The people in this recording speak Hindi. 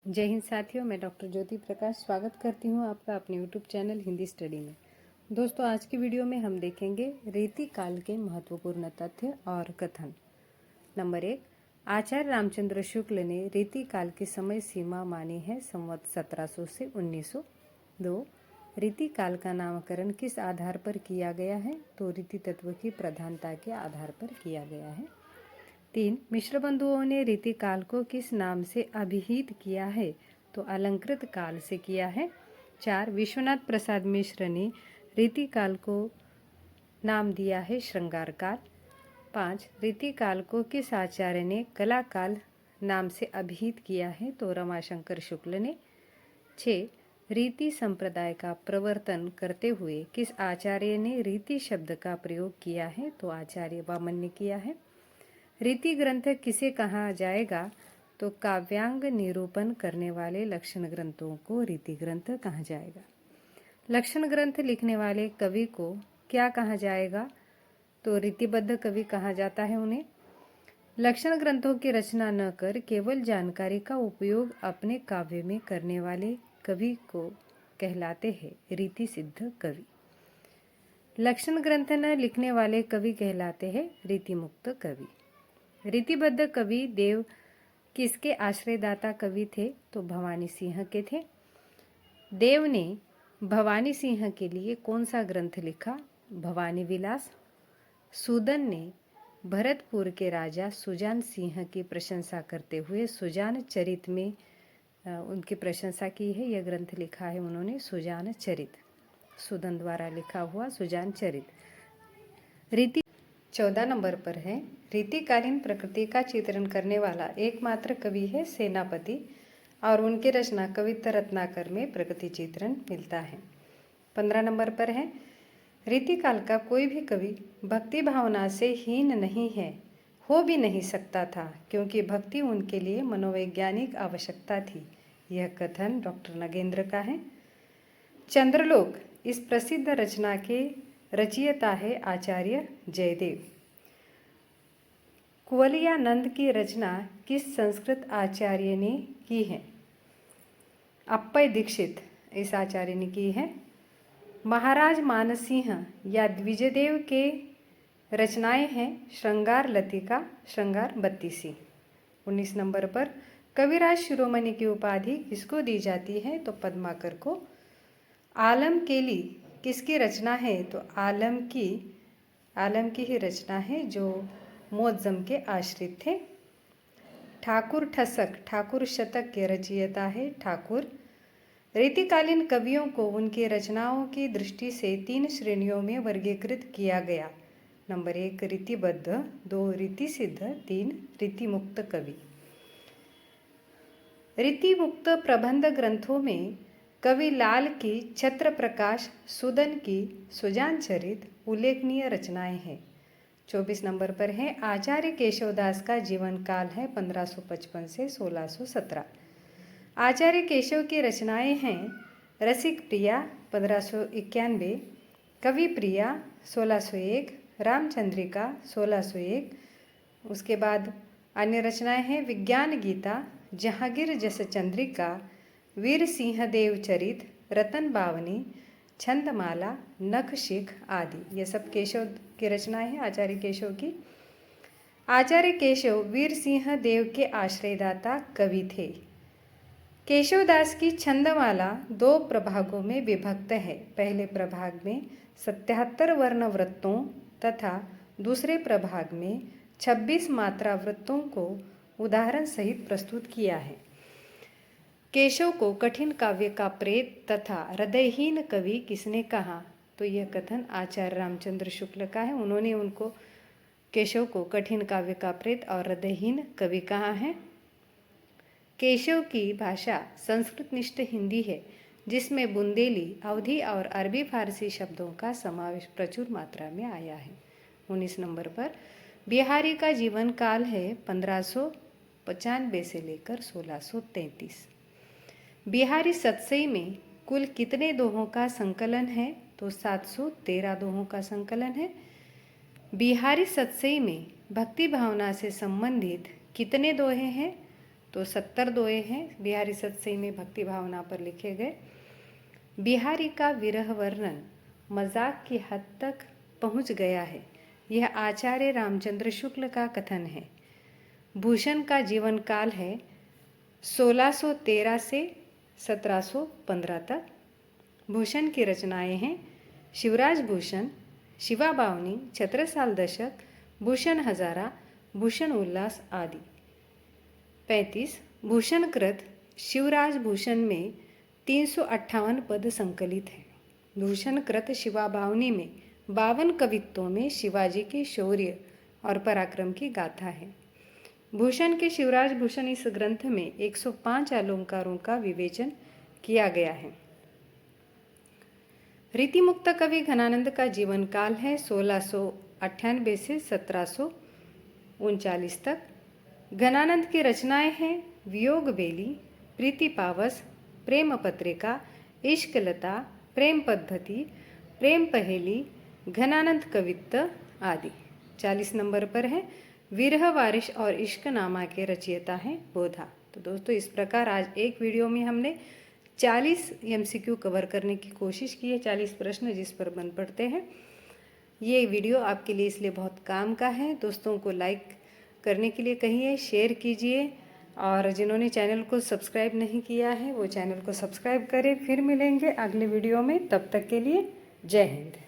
जय हिंद साथियों, मैं डॉक्टर ज्योति प्रकाश स्वागत करती हूं आपका अपने यूट्यूब चैनल हिंदी स्टडी में। दोस्तों, आज की वीडियो में हम देखेंगे रीति काल के महत्वपूर्ण तथ्य और कथन। नंबर 1, आचार्य रामचंद्र शुक्ल ने रीति काल की समय सीमा मानी है संवत 1700 से 1900। 2, रीति काल का नामकरण किस आधार पर किया गया है? तो रीति तत्व की प्रधानता के आधार पर किया गया है। 3, मिश्र बंधुओं ने रीति काल को किस नाम से अभिहित किया है? तो अलंकृत काल से किया है। 4, विश्वनाथ प्रसाद मिश्र ने रीति काल को नाम दिया है श्रृंगार काल। 5, रीति काल को किस आचार्य ने कला काल नाम से अभिहित किया है? तो रमाशंकर शुक्ल ने। 6, रीति संप्रदाय का प्रवर्तन करते हुए किस आचार्य ने रीति शब्द का प्रयोग किया है? तो आचार्य वामन ने किया है। रीति ग्रंथ किसे कहा जाएगा? तो काव्यांग निरूपण करने वाले लक्षण ग्रंथों को रीति ग्रंथ कहा जाएगा। लक्षण ग्रंथ लिखने वाले कवि को क्या कहा जाएगा? तो रीतिबद्ध कवि कहा जाता है उन्हें। लक्षण ग्रंथों की रचना न कर केवल जानकारी का उपयोग अपने काव्य में करने वाले कवि को कहलाते हैं रीति सिद्ध कवि। लक्षण ग्रंथ न लिखने वाले कवि कहलाते हैं रीति मुक्त कवि। रीतिबद्ध कवि देव किसके आश्रयदाता कवि थे? तो भवानी सिंह के थे। देव ने भवानी सिंह के लिए कौन सा ग्रंथ लिखा? भवानी विलास। सूदन ने भरतपुर के राजा सुजान सिंह की प्रशंसा करते हुए सुजान चरित में उनकी प्रशंसा की है। यह ग्रंथ लिखा है उन्होंने सुजान चरित, सूदन द्वारा लिखा हुआ सुजान चरित। रीति 14 नंबर पर है, रीतिकालीन प्रकृति का चित्रण करने वाला एकमात्र कवि है सेनापति और उनकी रचना कवित्त रत्नाकर में प्रकृति चित्रण मिलता है। 15 नंबर पर है, रीतिकाल का कोई भी कवि भक्ति भावना से हीन नहीं है, हो भी नहीं सकता था, क्योंकि भक्ति उनके लिए मनोवैज्ञानिक आवश्यकता थी। यह कथन डॉक्टर नगेंद्र का है। चंद्रलोक इस प्रसिद्ध रचना के रचयिता है आचार्य जयदेव। कुवलयानंद की रचना किस संस्कृत आचार्य ने की है? अप्पय दीक्षित इस आचार्य ने की है। महाराज मानसिंह या द्विजदेव के रचनाएं हैं श्रृंगार लतिका, श्रृंगार बत्तीसी। 19 नंबर पर कविराज शिरोमणि की उपाधि किसको दी जाती है? तो पद्माकर को। आलम केली किसकी रचना है? तो आलम की ही रचना है जो मोअज्जम के आश्रित थे। ठाकुर ठसक ठाकुर शतक के रचयिता है ठाकुर। रीतिकालीन कवियों को उनकी रचनाओं की दृष्टि से 3 श्रेणियों में वर्गीकृत किया गया। नंबर 1 रीतिबद्ध, 2 रीति सिद्ध, 3 रीति मुक्त कवि। रीति मुक्त प्रबंध ग्रंथों में कवि लाल की छत्र प्रकाश, सूदन की सुजान चरित उल्लेखनीय रचनाएं हैं। 24 नंबर पर है, आचार्य केशवदास का जीवन काल है 1555 से 1617। आचार्य केशव की रचनाएं हैं रसिक प्रिया 1591, कवि प्रिया 1601, रामचंद्रिका 1601। उसके बाद अन्य रचनाएं हैं विज्ञान गीता, जहांगीर जस चंद्रिका, वीर सिंह देव चरित, रतन बावनी, छंदमाला, नखशिख आदि। ये सब केशव की रचनाएं हैं आचार्य केशव की। आचार्य केशव वीर सिंह देव के आश्रयदाता कवि थे। केशवदास की छंदमाला 2 प्रभागों में विभक्त है। पहले प्रभाग में 77 वर्ण वृत्तों तथा दूसरे प्रभाग में 26 मात्रा वृत्तों को उदाहरण सहित प्रस्तुत किया है। केशव को कठिन काव्य का प्रेत तथा हृदयहीन कवि किसने कहा? तो यह कथन आचार्य रामचंद्र शुक्ल का है। उन्होंने केशव को कठिन काव्य का प्रेत और हृदयहीन कवि कहा है। केशव की भाषा संस्कृतनिष्ठ हिंदी है, जिसमें बुंदेली, अवधी और अरबी फारसी शब्दों का समावेश प्रचुर मात्रा में आया है। 19 नंबर पर बिहारी का जीवन काल है 1595 से लेकर 1633। बिहारी सतसई में कुल कितने दोहों का संकलन है? तो 713 दोहों का संकलन है। बिहारी सतसई में भक्ति भावना से संबंधित कितने दोहे हैं? तो 70 दोहे हैं बिहारी सतसई में भक्ति भावना पर लिखे गए। बिहारी का विरह वर्णन मजाक की हद तक पहुंच गया है, यह आचार्य रामचंद्र शुक्ल का कथन है। भूषण का जीवन काल है 1613 से 1715 तक। भूषण की रचनाएं हैं शिवराज भूषण, शिवा बावनी, छत्रसाल दशक, भूषण हजारा, भूषण उल्लास आदि। 35 भूषण कृत शिवराज भूषण में 358 पद संकलित हैं। भूषण कृत शिवा बावनी में 52 कवित्वों में शिवाजी के शौर्य और पराक्रम की गाथा है। भूषण के शिवराज भूषण इस ग्रंथ में 105 अलंकारों का विवेचन किया गया है। रीतिमुक्त कवि घनानंद का जीवन काल है 1698 से 1739 तक। घनानंद की रचनाएं हैं वियोग बेली, प्रीति पावस, प्रेम पत्रिका, इश्क लता, प्रेम पद्धति, प्रेम पहेली, घनानंद कवित्त आदि। 40 नंबर पर है विरह वारिश और इश्क नामा के रचयिता हैं बोधा। तो दोस्तों इस प्रकार आज एक वीडियो में हमने 40 MCQ कवर करने की कोशिश की है, 40 प्रश्न जिस पर बन पड़ते हैं। ये वीडियो आपके लिए इसलिए बहुत काम का है। दोस्तों को लाइक करने के लिए कहिए, शेयर कीजिए और जिन्होंने चैनल को सब्सक्राइब नहीं किया है वो चैनल को सब्सक्राइब करें। फिर मिलेंगे अगले वीडियो में, तब तक के लिए जय हिंद।